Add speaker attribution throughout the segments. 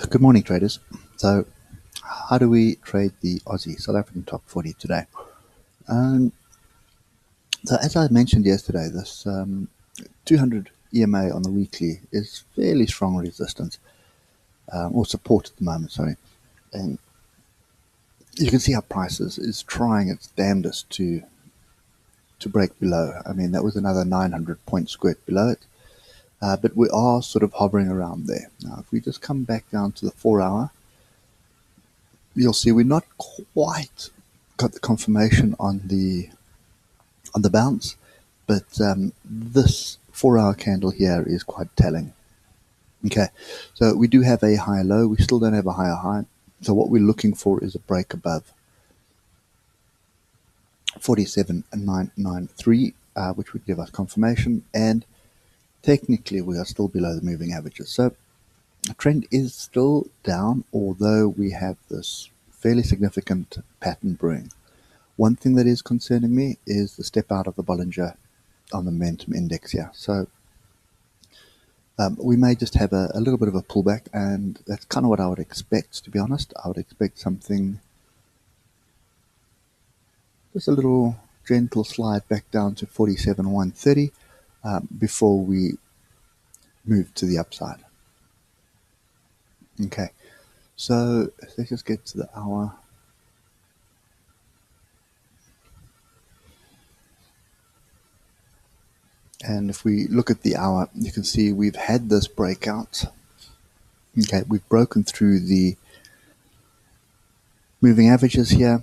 Speaker 1: Good morning, traders. So, how do we trade the Aussie South African top 40 today? Um, so, as I mentioned yesterday, this 200 EMA on the weekly is fairly strong resistance or support at the moment. Sorry, and you can see how prices is trying its damnedest to break below. I mean, that was another 900 point squirt below it, but we are sort of hovering around there. Now, if we just come back down to the 4 hour, you'll see we're not quite got the confirmation on the bounce, but this 4 hour candle here is quite telling. Okay, so we do have a higher low, we still don't have a higher high. So what we're looking for is a break above 47,993, which would give us confirmation, and technically we are still below the moving averages. So the trend is still down, although we have this fairly significant pattern brewing. One thing that is concerning me is the step out of the Bollinger on the momentum index here. So we may just have a little bit of a pullback, and that's kind of what I would expect, to be honest. I would expect something, just a little gentle slide back down to 47,130 before we move to the upside. Okay, so let's just get to the hour. And if we look at the hour, you can see we've had this breakout. Okay, we've broken through the moving averages here,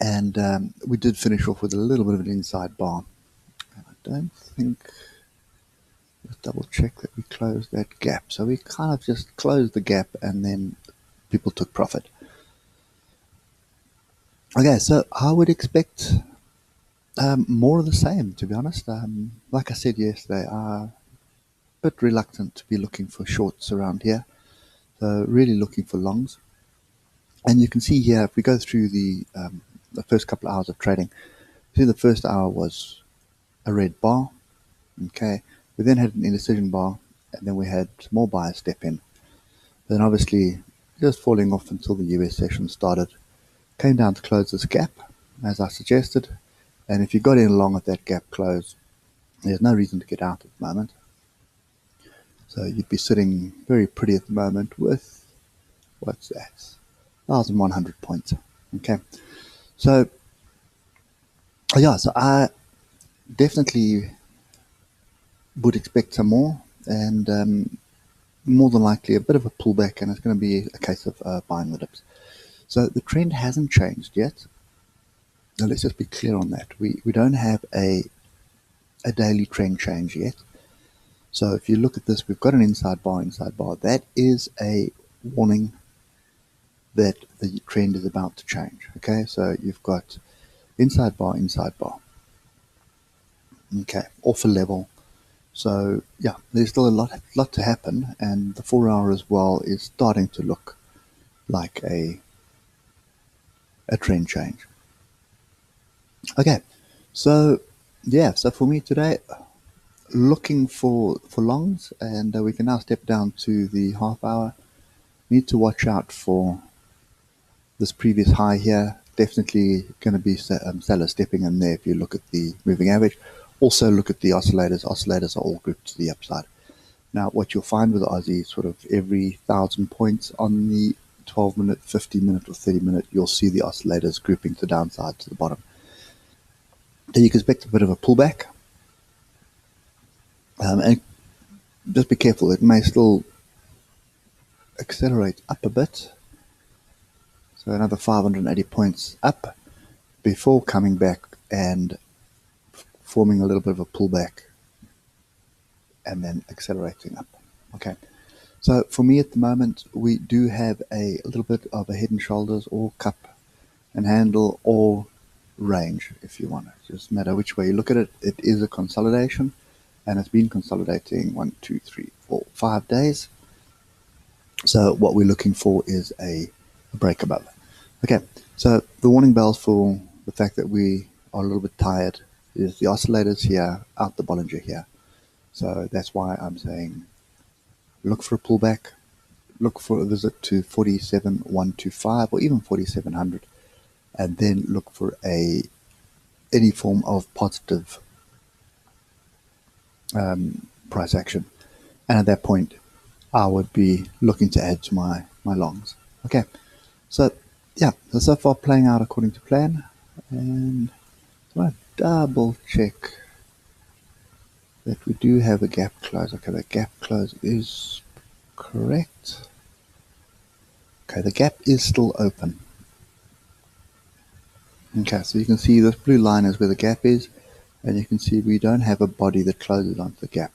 Speaker 1: and we did finish off with a little bit of an inside bar. And I don't think, let's double check that we closed that gap. So we kind of just closed the gap and then people took profit. Okay, so I would expect more of the same, to be honest. Like I said yesterday, I'm a bit reluctant to be looking for shorts around here. So really looking for longs. And you can see here, if we go through the first couple of hours of trading, see the first hour was a red bar. Okay, we then had an indecision bar, and then we had more buyers step in. Then obviously just falling off until the US session started. Came down to close this gap, as I suggested. And if you got in long at that gap close, there's no reason to get out at the moment. So you'd be sitting very pretty at the moment with, what's that, 1,100 points. Okay, so yeah, so I definitely would expect some more, and more than likely a bit of a pullback, and it's going to be a case of buying the dips. So the trend hasn't changed yet. Now let's just be clear on that. We don't have a daily trend change yet. So if you look at this, we've got an inside bar. That is a warning that the trend is about to change. Okay, so you've got inside bar. Okay, off a level. So yeah, there's still a lot to happen, and the 4 hour as well is starting to look like a trend change. Okay, so yeah, so for me today, looking for longs, and we can now step down to the half hour. Need to watch out for this previous high here. Definitely going to be sellers stepping in there if you look at the moving average. Also look at the oscillators. Oscillators are all grouped to the upside. Now what you'll find with the Aussie is sort of every 1,000 points on the 12 minute, 15 minute or 30 minute, you'll see the oscillators grouping to the downside to the bottom. Then you can expect a bit of a pullback. And just be careful, it may still accelerate up a bit. So another 580 points up before coming back and forming a little bit of a pullback and then accelerating up. Okay, so for me at the moment, we do have a little bit of a head and shoulders or cup and handle or range, if you want. It just matter which way you look at it. It is a consolidation, and it's been consolidating 1, 2, 3, 4, 5 days. So what we're looking for is a break above. Okay, so the warning bells for the fact that we are a little bit tired is the oscillators here, out the Bollinger here. So that's why I'm saying look for a pullback, look for a visit to 47,125 or even 4,700, and then look for any form of positive price action. And at that point, I would be looking to add to my longs. Okay, so yeah, so far playing out according to plan. And I want to double check that we do have a gap close. Okay, the gap close is correct. Okay, the gap is still open. Okay, so you can see this blue line is where the gap is, and you can see we don't have a body that closes onto the gap.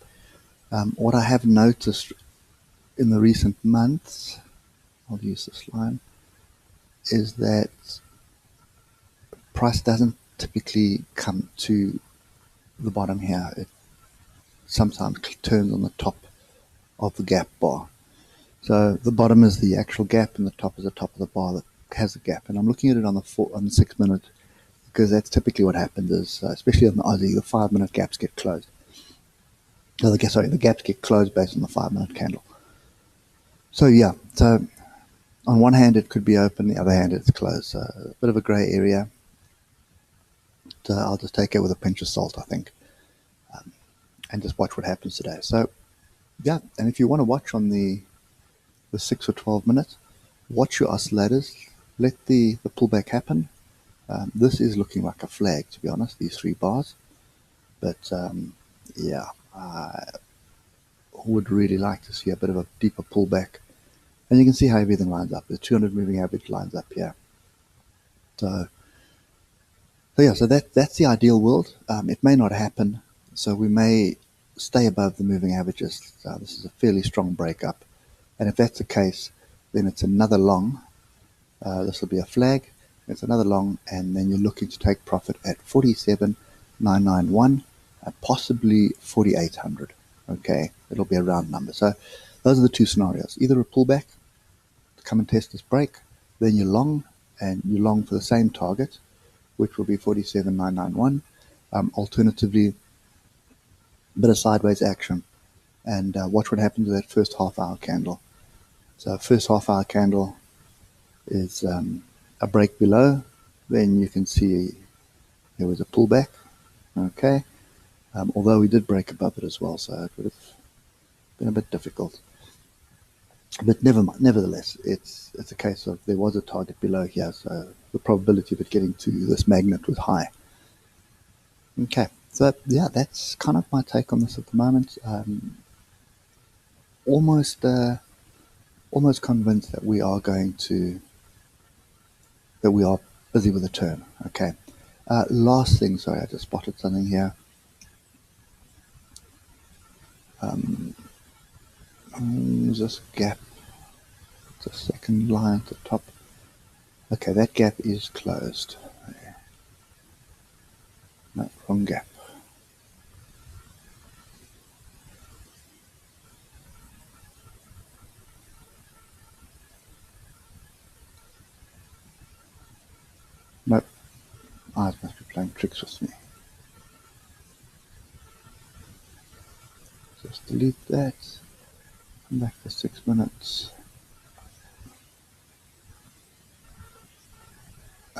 Speaker 1: What I have noticed in the recent months, I'll use this line, is that price doesn't typically come to the bottom here. It sometimes turns on the top of the gap bar. So the bottom is the actual gap, and the top is the top of the bar that has a gap. And I'm looking at it on the 6 minute, because that's typically what happens. Is especially on the Aussie, the 5 minute gaps get closed. No, the gaps get closed based on the 5 minute candle. So yeah, so on one hand it could be open, the other hand it's closed. So a bit of a grey area. So I'll just take it with a pinch of salt, I think, and just watch what happens today. So yeah, and if you want to watch on the 6 or 12 minutes, watch your oscillators, let the pullback happen. This is looking like a flag, to be honest, these 3 bars. But yeah, I would really like to see a bit of a deeper pullback. And you can see how everything lines up. The 200 moving average lines up here. So yeah, so that's the ideal world. It may not happen, so we may stay above the moving averages. This is a fairly strong breakup. And if that's the case, then it's another long. This will be a flag. It's another long, and then you're looking to take profit at 47,991, possibly 4,800. Okay, it'll be a round number. So those are the 2 scenarios. Either a pullback to come and test this break, then you're long, and you're long for the same target, which will be 47,991. Alternatively, a bit of sideways action, and watch what happens to that first half-hour candle. So first half-hour candle is a break below, then you can see there was a pullback. Okay, although we did break above it as well, so it would have been a bit difficult. But nevertheless, it's a case of there was a target below here, so the probability of it getting to this magnet was high. Okay, so yeah, that's kind of my take on this at the moment. Almost convinced that we are busy with a turn. Okay, last thing, sorry, I just spotted something here. This gap, the second line at the top. Okay, that gap is closed. No, wrong gap. Nope, eyes must be playing tricks with me. Just delete that. Come back for 6 minutes.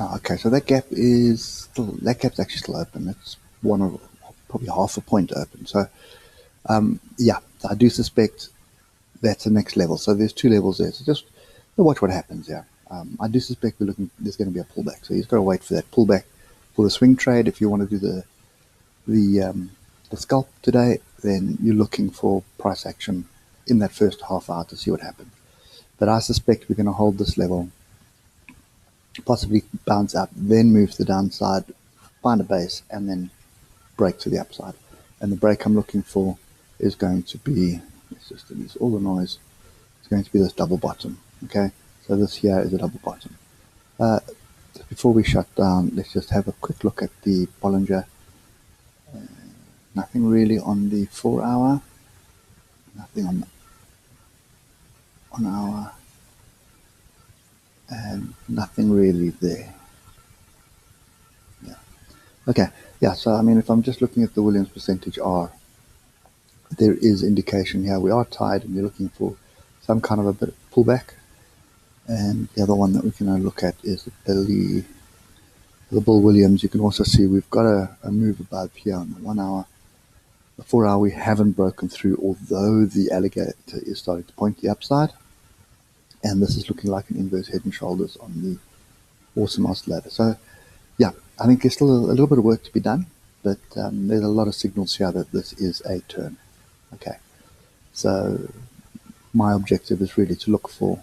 Speaker 1: Okay, so that gap's actually still open. It's probably half a point open. So yeah, I do suspect that's the next level. So there's 2 levels there. So just watch what happens. Yeah, I do suspect there's going to be a pullback. So you've got to wait for that pullback for the swing trade. If you want to do the scalp today, then you're looking for price action in that first half hour to see what happens. But I suspect we're going to hold this level, possibly bounce up, then move to the downside, find a base, and then break to the upside. And the break I'm looking for is going to be, let's just delete all the noise, it's going to be this double bottom. Okay, so this here is a double bottom. Before we shut down, let's just have a quick look at the Bollinger. Nothing really on the 4 hour, nothing on hour, and nothing really there. Yeah. Okay. Yeah. So I mean, if I'm just looking at the Williams percentage R, there is indication here we are tied, and we're looking for some kind of a bit of pullback. And the other one that we're going to look at is the Bill Williams. You can also see we've got a move above here on the 1 hour. The 4 hour we haven't broken through, although the alligator is starting to point the upside. And this is looking like an inverse head and shoulders on the awesome oscillator. So yeah, I think there's still a little bit of work to be done, but there's a lot of signals here that this is a turn. Okay, so my objective is really to look for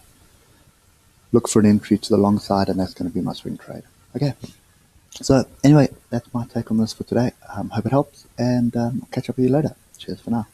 Speaker 1: an entry to the long side, and that's going to be my swing trade. Okay, so anyway, that's my take on this for today. Hope it helps, and I'll catch up with you later. Cheers for now.